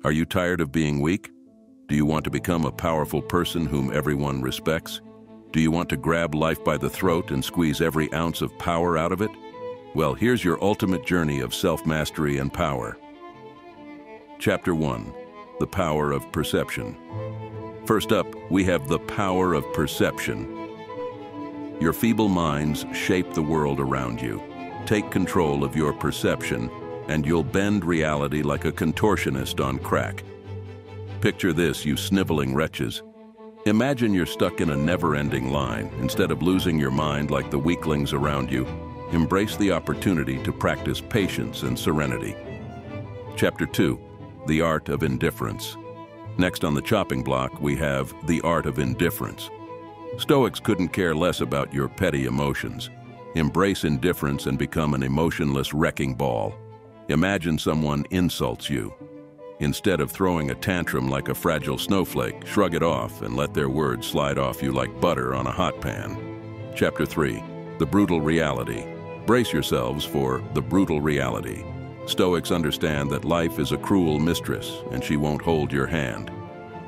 Are you tired of being weak? Do you want to become a powerful person whom everyone respects? Do you want to grab life by the throat and squeeze every ounce of power out of it? Well, here's your ultimate journey of self-mastery and power. Chapter 1. The Power of Perception. First up, we have the power of perception. Your feeble minds shape the world around you. Take control of your perception, and you'll bend reality like a contortionist on crack. Picture this, you sniveling wretches. Imagine you're stuck in a never-ending line. Instead of losing your mind like the weaklings around you, embrace the opportunity to practice patience and serenity. Chapter 2. The Art of Indifference. Next on the chopping block, we have the art of indifference. Stoics couldn't care less about your petty emotions. Embrace indifference and become an emotionless wrecking ball. Imagine someone insults you. Instead of throwing a tantrum like a fragile snowflake, shrug it off and let their words slide off you like butter on a hot pan. Chapter 3. The Brutal Reality. Brace yourselves for the brutal reality. Stoics understand that life is a cruel mistress and she won't hold your hand.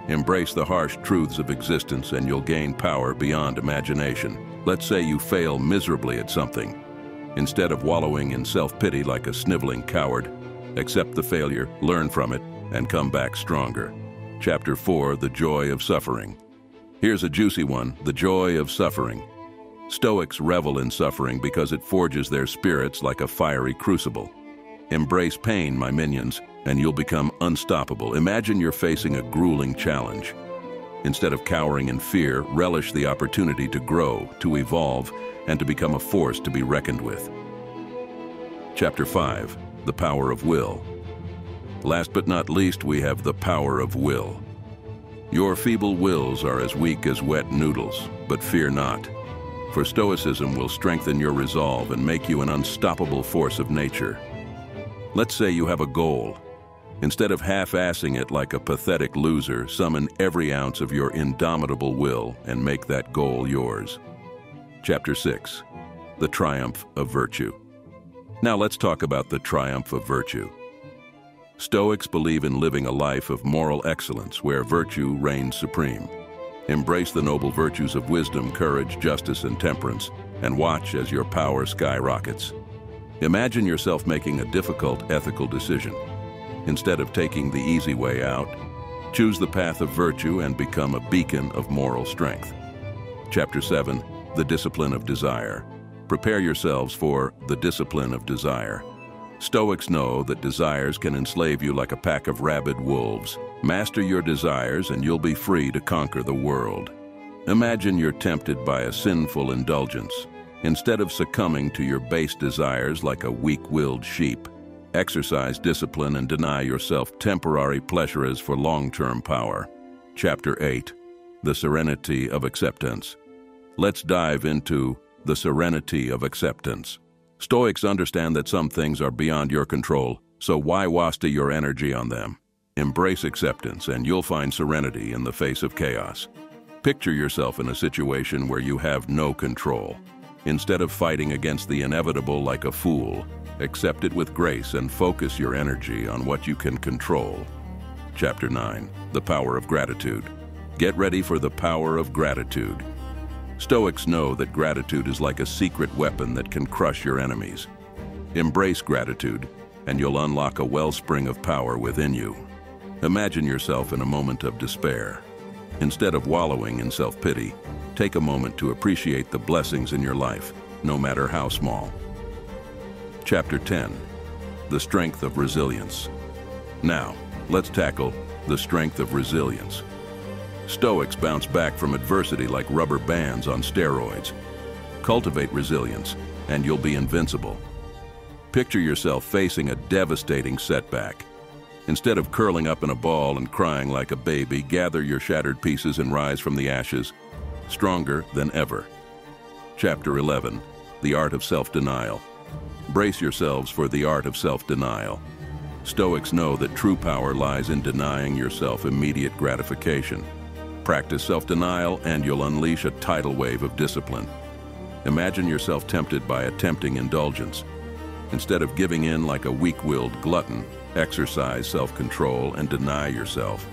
Embrace the harsh truths of existence and you'll gain power beyond imagination. Let's say you fail miserably at something. Instead of wallowing in self-pity like a sniveling coward, accept the failure, learn from it, and come back stronger. Chapter 4. The Joy of Suffering. Here's a juicy one, the joy of suffering. Stoics revel in suffering because it forges their spirits like a fiery crucible. Embrace pain, my minions, and you'll become unstoppable. Imagine you're facing a grueling challenge. Instead of cowering in fear, relish the opportunity to grow, to evolve, and to become a force to be reckoned with. Chapter 5. The Power of Will. Last but not least, we have the power of will. Your feeble wills are as weak as wet noodles, but fear not. For Stoicism will strengthen your resolve and make you an unstoppable force of nature. Let's say you have a goal. Instead of half-assing it like a pathetic loser, summon every ounce of your indomitable will and make that goal yours. Chapter 6. The Triumph of Virtue. Now let's talk about the triumph of virtue. Stoics believe in living a life of moral excellence where virtue reigns supreme. Embrace the noble virtues of wisdom, courage, justice, and temperance, and watch as your power skyrockets. Imagine yourself making a difficult ethical decision. Instead of taking the easy way out, choose the path of virtue and become a beacon of moral strength. Chapter 7. The Discipline of Desire. Prepare yourselves for the discipline of desire. Stoics know that desires can enslave you like a pack of rabid wolves. Master your desires and you'll be free to conquer the world. Imagine you're tempted by a sinful indulgence. Instead of succumbing to your base desires like a weak-willed sheep, exercise discipline and deny yourself temporary pleasures for long-term power. Chapter 8. The Serenity of Acceptance. Let's dive into the serenity of acceptance. Stoics understand that some things are beyond your control, so why waste your energy on them? Embrace acceptance and you'll find serenity in the face of chaos. Picture yourself in a situation where you have no control. Instead of fighting against the inevitable like a fool, accept it with grace and focus your energy on what you can control. Chapter 9. The Power of Gratitude. Get ready for the power of gratitude. Stoics know that gratitude is like a secret weapon that can crush your enemies. Embrace gratitude, and you'll unlock a wellspring of power within you. Imagine yourself in a moment of despair. Instead of wallowing in self-pity, take a moment to appreciate the blessings in your life, no matter how small. Chapter 10. The Strength of Resilience. Now, let's tackle the strength of resilience. Stoics bounce back from adversity like rubber bands on steroids. Cultivate resilience, and you'll be invincible. Picture yourself facing a devastating setback. Instead of curling up in a ball and crying like a baby, gather your shattered pieces and rise from the ashes, stronger than ever. Chapter 11. The Art of Self-Denial. Brace yourselves for the art of self-denial. Stoics know that true power lies in denying yourself immediate gratification. Practice self-denial and you'll unleash a tidal wave of discipline. Imagine yourself tempted by a tempting indulgence. Instead of giving in like a weak-willed glutton, Exercise self-control and deny yourself,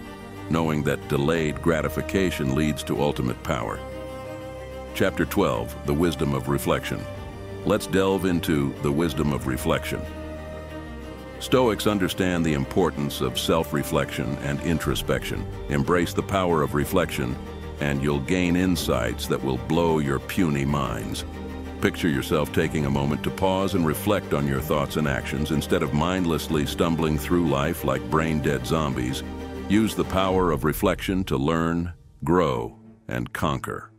knowing that delayed gratification leads to ultimate power. Chapter 12, the wisdom of reflection. Let's delve into the wisdom of reflection. Stoics understand the importance of self-reflection and introspection. Embrace the power of reflection, and you'll gain insights that will blow your puny minds. Picture yourself taking a moment to pause and reflect on your thoughts and actions instead of mindlessly stumbling through life like brain-dead zombies. Use the power of reflection to learn, grow, and conquer.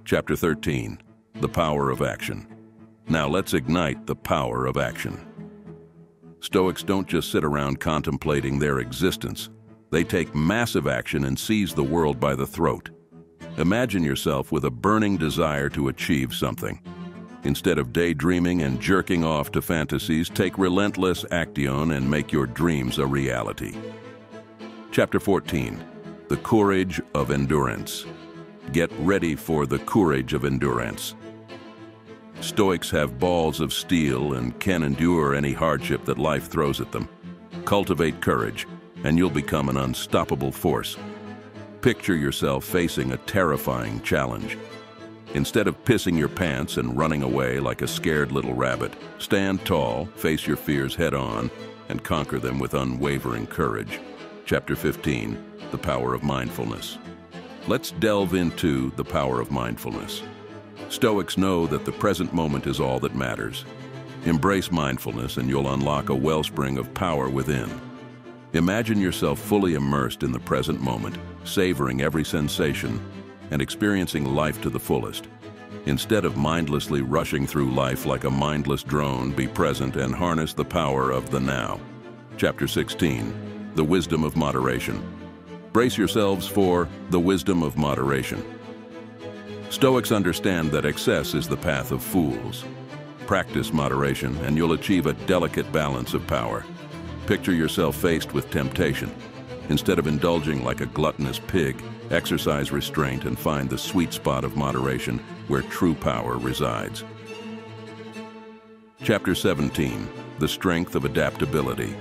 Chapter 13, the power of action. Now let's ignite the power of action. Stoics don't just sit around contemplating their existence. They take massive action and seize the world by the throat. Imagine yourself with a burning desire to achieve something. Instead of daydreaming and jerking off to fantasies, take relentless action and make your dreams a reality. Chapter 14, the courage of endurance. Get ready for the courage of endurance. Stoics have balls of steel and can endure any hardship that life throws at them. Cultivate courage, and you'll become an unstoppable force. Picture yourself facing a terrifying challenge. Instead of pissing your pants and running away like a scared little rabbit, stand tall, face your fears head-on, and conquer them with unwavering courage. Chapter 15, the power of mindfulness. Let's delve into the power of mindfulness. Stoics know that the present moment is all that matters. Embrace mindfulness and you'll unlock a wellspring of power within. Imagine yourself fully immersed in the present moment, savoring every sensation and experiencing life to the fullest. Instead of mindlessly rushing through life like a mindless drone, be present and harness the power of the now. Chapter 16, the wisdom of moderation. Brace yourselves for the wisdom of moderation. Stoics understand that excess is the path of fools. Practice moderation and you'll achieve a delicate balance of power. Picture yourself faced with temptation. Instead of indulging like a gluttonous pig, exercise restraint and find the sweet spot of moderation where true power resides. Chapter 17, the strength of adaptability.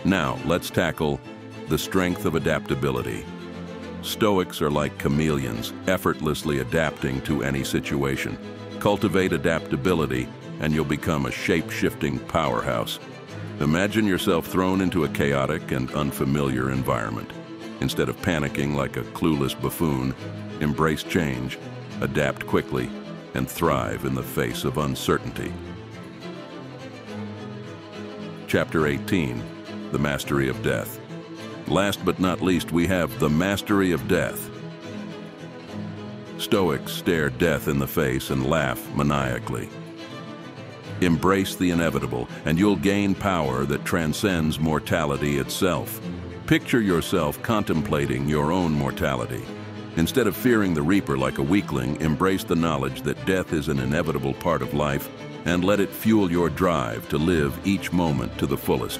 Now, let's tackle the strength of adaptability. Stoics are like chameleons, effortlessly adapting to any situation. Cultivate adaptability, and you'll become a shape-shifting powerhouse. Imagine yourself thrown into a chaotic and unfamiliar environment. Instead of panicking like a clueless buffoon, embrace change, adapt quickly, and thrive in the face of uncertainty. Chapter 18, the mastery of death. Last but not least, we have the mastery of death. Stoics stare death in the face and laugh maniacally. Embrace the inevitable, and you'll gain power that transcends mortality itself. Picture yourself contemplating your own mortality. Instead of fearing the reaper like a weakling, embrace the knowledge that death is an inevitable part of life, and let it fuel your drive to live each moment to the fullest.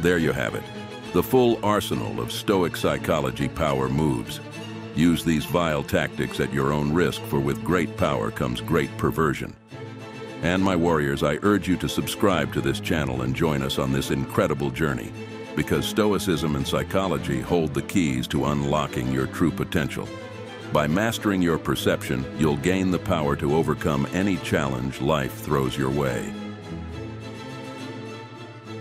There you have it, the full arsenal of Stoic psychology power moves. Use these vile tactics at your own risk, for with great power comes great perversion. And my warriors, I urge you to subscribe to this channel and join us on this incredible journey, because Stoicism and psychology hold the keys to unlocking your true potential. By mastering your perception, you'll gain the power to overcome any challenge life throws your way.